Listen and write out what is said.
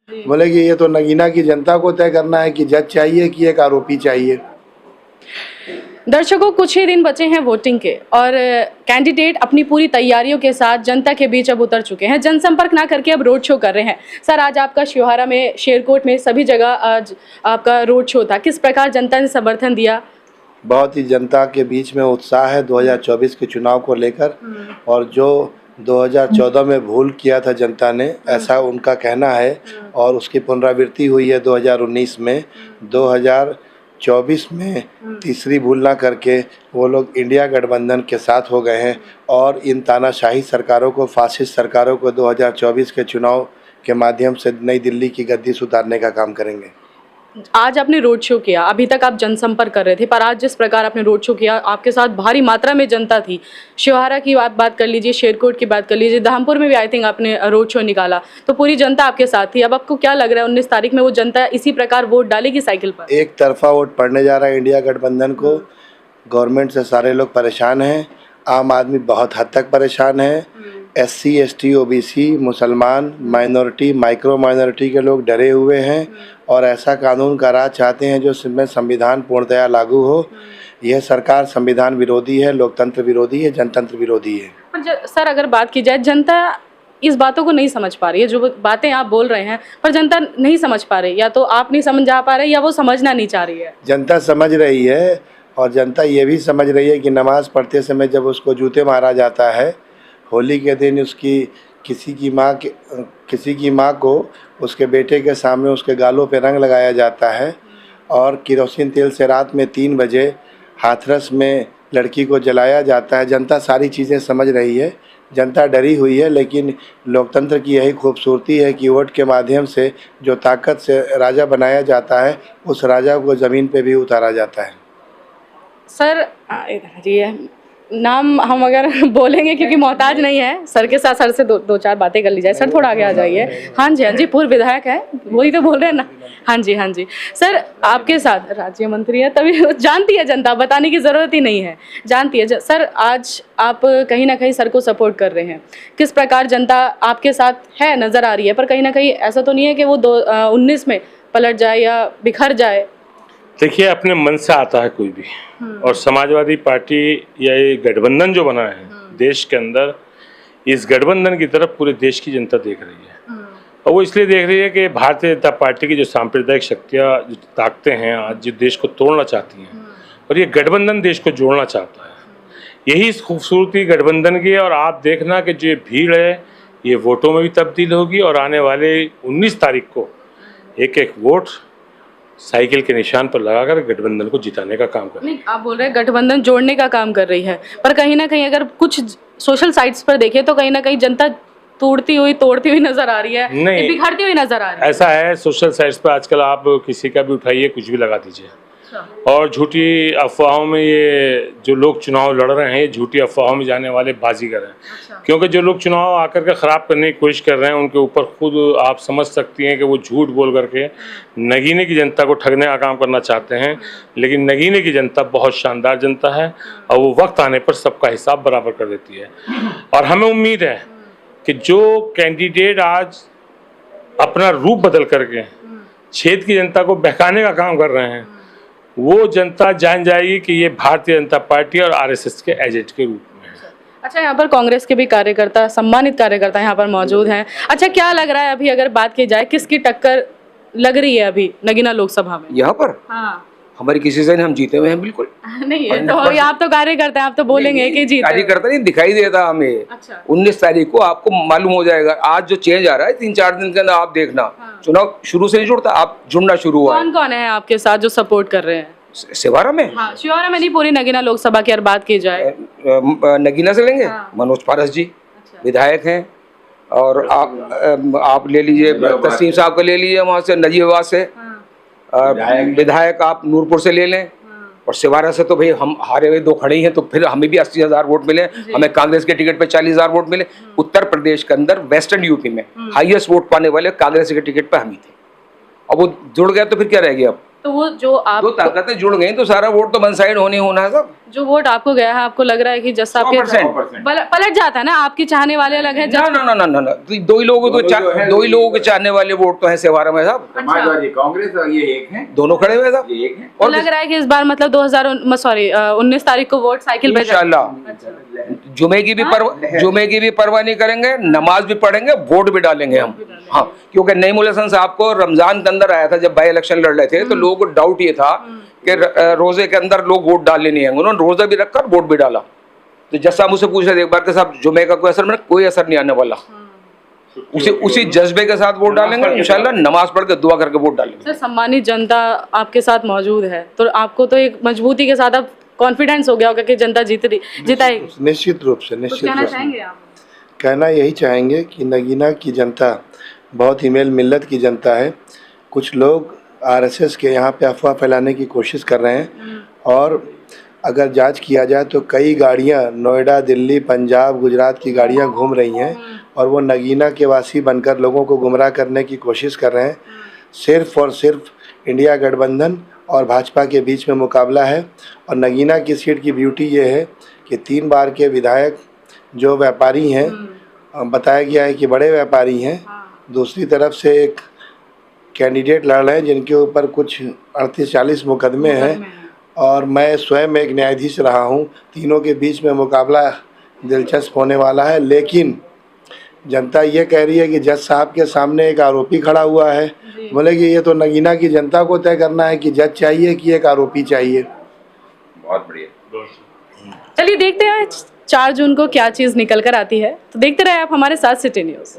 बोले कि ये तो नगीना की जनता को तय करना है कि जज चाहिए कि एक आरोपी चाहिए। दर्शकों, कुछ ही दिन बचे हैं वोटिंग के और कैंडिडेट अपनी पूरी तैयारियों के साथ जनता के बीच अब उतर चुके हैं। जनसंपर्क ना करके अब रोड शो कर रहे हैं। सर, आज आपका शिवहारा में, शेरकोट में, सभी जगह आज आपका रोड शो था। किस प्रकार जनता ने समर्थन दिया? बहुत ही जनता के बीच में उत्साह है 2024 के चुनाव को लेकर, और जो 2014 में भूल किया था जनता ने, ऐसा उनका कहना है, और उसकी पुनरावृत्ति हुई है 2019 में। 2024 में तीसरी भूल ना करके वो लोग इंडिया गठबंधन के साथ हो गए हैं, और इन तानाशाही सरकारों को, फासिस्ट सरकारों को 2024 के चुनाव के माध्यम से नई दिल्ली की गद्दी से उतारने का काम करेंगे। आज आपने रोड शो किया, अभी तक आप जनसंपर्क कर रहे थे, पर आज जिस प्रकार आपने रोड शो किया, आपके साथ भारी मात्रा में जनता थी। शिवहारा की बात कर लीजिए, शेरकोट की बात कर लीजिए, धामपुर में भी आई थिंक आपने रोड शो निकाला, तो पूरी जनता आपके साथ थी। अब आपको क्या लग रहा है 19 तारीख में वो जनता इसी प्रकार वोट डालेगी साइकिल पर? एक तरफा वोट पड़ने जा रहा है इंडिया गठबंधन को। गवर्नमेंट से सारे लोग परेशान हैं, आम आदमी बहुत हद तक परेशान है। SC ST OBC, मुसलमान, माइनॉरिटी, माइक्रो माइनॉरिटी के लोग डरे हुए हैं और ऐसा कानून का राज चाहते हैं जिसमें संविधान पूर्णतया लागू हो। यह सरकार संविधान विरोधी है, लोकतंत्र विरोधी है, जनतंत्र विरोधी है। पर सर, अगर बात की जाए, जनता इस बातों को नहीं समझ पा रही है। जो बातें आप बोल रहे हैं, पर जनता नहीं समझ पा रही, या तो आप नहीं समझा पा रहे या वो समझना नहीं चाह रही है। जनता समझ रही है, और जनता ये भी समझ रही है कि नमाज पढ़ते समय जब उसको जूते मारा जाता है, होली के दिन उसकी किसी की माँ को उसके बेटे के सामने उसके गालों पे रंग लगाया जाता है, और केरोसिन तेल से रात में 3 बजे हाथरस में लड़की को जलाया जाता है। जनता सारी चीज़ें समझ रही है, जनता डरी हुई है, लेकिन लोकतंत्र की यही खूबसूरती है कि वोट के माध्यम से जो ताकत से राजा बनाया जाता है, उस राजा को ज़मीन पे भी उतारा जाता है। सर, जी नाम हम अगर बोलेंगे क्योंकि मोहताज नहीं है, सर के साथ सर से दो चार बातें कर ली जाए। सर, थोड़ा आगे आ जाइए। हाँ जी, पूर्व विधायक है, वही तो बोल रहे हैं ना। हाँ जी सर, आपके साथ राज्य मंत्री है, तभी जानती है जनता, बताने की ज़रूरत ही नहीं है, जानती है। सर, आज आप कहीं ना कहीं सर को सपोर्ट कर रहे हैं, किस प्रकार जनता आपके साथ है नज़र आ रही है, पर कहीं ना कहीं ऐसा तो नहीं है कि वो 19 में पलट जाए या बिखर जाए? देखिए, अपने मन से आता है कोई भी, और समाजवादी पार्टी या ये गठबंधन जो बना है देश के अंदर, इस गठबंधन की तरफ पूरे देश की जनता देख रही है। और वो इसलिए देख रही है कि भारतीय जनता पार्टी की जो सांप्रदायिक शक्तियाँ, जो ताकतें हैं आज, जो देश को तोड़ना चाहती हैं, और ये गठबंधन देश को जोड़ना चाहता है। यही इस खूबसूरती गठबंधन की है। और आप देखना कि जो भीड़ है ये वोटों में भी तब्दील होगी, और आने वाले 19 तारीख को एक एक वोट साइकिल के निशान पर लगाकर गठबंधन को जिताने का काम कर रही है। नहीं, आप बोल रहे हैं गठबंधन जोड़ने का काम कर रही है, पर कहीं ना कहीं अगर कुछ सोशल साइट्स पर देखें तो कहीं ना कहीं जनता तोड़ती हुई नजर आ रही है, नहीं, बिखरती हुई नजर आ रही है। ऐसा है, सोशल साइट्स पर आजकल आप किसी का भी उठाइए, कुछ भी लगा दीजिए, और झूठी अफवाहों में ये जो लोग चुनाव लड़ रहे हैं, ये झूठी अफवाहों में जाने वाले बाजीगर हैं। क्योंकि जो लोग चुनाव आकर के ख़राब करने की कोशिश कर रहे हैं, उनके ऊपर खुद आप समझ सकती हैं कि वो झूठ बोल करके नगीने की जनता को ठगने का काम करना चाहते हैं। लेकिन नगीने की जनता बहुत शानदार जनता है, और वो वक्त आने पर सबका हिसाब बराबर कर देती है। और हमें उम्मीद है कि जो कैंडिडेट आज अपना रूप बदल करके क्षेत्र की जनता को बहकाने का काम कर रहे हैं, वो जनता जान जाएगी कि ये भारतीय जनता पार्टी और RSS के एजेंट के रूप में है। अच्छा, यहाँ पर कांग्रेस के भी कार्यकर्ता, सम्मानित कार्यकर्ता यहाँ पर मौजूद हैं। अच्छा, क्या लग रहा है अभी अगर बात की जाए, किसकी टक्कर लग रही है अभी नगीना लोकसभा में? यहाँ पर हाँ, हमारी किसी से हम जीते हुए हैं बिल्कुल नहीं है तो आप तो कार्यकर्ता हैं, आप तो बोलेंगे कि जीते। कार्यकर्ता नहीं दिखाई देता हमें। अच्छा। 19 तारीख को आपको मालूम हो जाएगा। आज जो चेंज आ रहा है 3-4 दिन के अंदर आप देखना। चुनाव शुरू से नहीं जुड़ता, आप जुड़ना शुरू हुआ। कौन कौन है आपके साथ जो सपोर्ट कर रहे हैं? शिवहारा में? हाँ, शिवहारा में नहीं, पूरी नगीना लोकसभा की अगर बात की जाए। नगीना से लेंगे। मनोज पारस जी विधायक हैं, और आप ले लीजिए तस्लीम साहब को ले लीजिए, वहाँ से नजीबाबाद से विधायक आप नूरपुर से ले लें, और शिवहारा से तो भाई हम हारे हुए 2 खड़े ही हैं, तो फिर हमें भी 80,000 वोट मिले, हमें कांग्रेस के टिकट पे 40,000 वोट मिले। उत्तर प्रदेश के अंदर वेस्टर्न यूपी में हाईएस्ट वोट पाने वाले कांग्रेस के टिकट पे हम ही थे। अब वो जुड़ गया तो फिर क्या रह गया? अब तो वो जो आप दो ताकतें जुड़ गई तो सारा वोट तो वन साइड होने होना है सब। जो वोट आपको गया है, आपको लग रहा है कि जज साहब के 100%। पलट जाता है ना, आपके चाहने वाले अलग है, ना ना ना ना ना ना, तो दो ही लोगों के चाहने वाले वोट तो हैं सेवारा में साहब। समाजवादी कांग्रेस और ये एक है, दोनों खड़े हुए साहब, ये एक है। तो लग रहा है कि इस बार मतलब 19 तारीख को वोट साइकिल पे इंशाल्लाह जुमे की भी परवाह नहीं करेंगे, नमाज भी पढ़ेंगे, वोट भी डालेंगे हम। हाँ, क्योंकि नईम उल हसन साहब को रमजान के अंदर आया था जब बाई इलेक्शन लड़ रहे थे, तो लोगों को डाउट ये था कि रोजे के अंदर लोग वोट डालने नहीं आएंगे, उन्होंने रोजा भी रखा और वोट भी डाला। तो जज साहब मुझसे पूछ रहे थे एक बार के साहब जुमे का कोई असर, मैंने कोई असर नहीं आने वाला, उसी जज्बे के साथ वोट डालेंगे इंशाल्लाह, नमाज पढ़ के दुआ करके वोट डालेंगे। सर सम्मानित जनता आपके साथ मौजूद है, तो आपको तो एक मजबूती के साथ अब कॉन्फिडेंस हो गया होगा कि जनता जिताएगी। निश्चित रूप से कुछ कहना चाहेंगे आप? कहना यही चाहेंगे कि नगीना की जनता बहुत ही मेल मिल्लत की जनता है। कुछ लोग आरएसएस के यहाँ पे अफवाह फैलाने की कोशिश कर रहे हैं, और अगर जांच किया जाए तो कई गाड़ियाँ नोएडा, दिल्ली, पंजाब, गुजरात की गाड़ियाँ घूम रही हैं और वो नगीना के वासी बनकर लोगों को गुमराह करने की कोशिश कर रहे हैं। सिर्फ़ और सिर्फ इंडिया गठबंधन और भाजपा के बीच में मुकाबला है, और नगीना की सीट की ब्यूटी ये है कि 3 बार के विधायक जो व्यापारी हैं, बताया गया है कि बड़े व्यापारी हैं, दूसरी तरफ से एक कैंडिडेट लड़ रहे हैं जिनके ऊपर कुछ 38-40 मुकदमे हैं, और मैं स्वयं एक न्यायाधीश रहा हूं। तीनों के बीच में मुकाबला दिलचस्प होने वाला है, लेकिन जनता ये कह रही है कि जज साहब के सामने एक आरोपी खड़ा हुआ है। बोले कि ये तो नगीना की जनता को तय करना है कि जज चाहिए कि एक आरोपी चाहिए। बहुत बढ़िया। चलिए देखते हैं 4 जून को क्या चीज़ निकल कर आती है, तो देखते रहे आप हमारे साथ सिटी न्यूज़।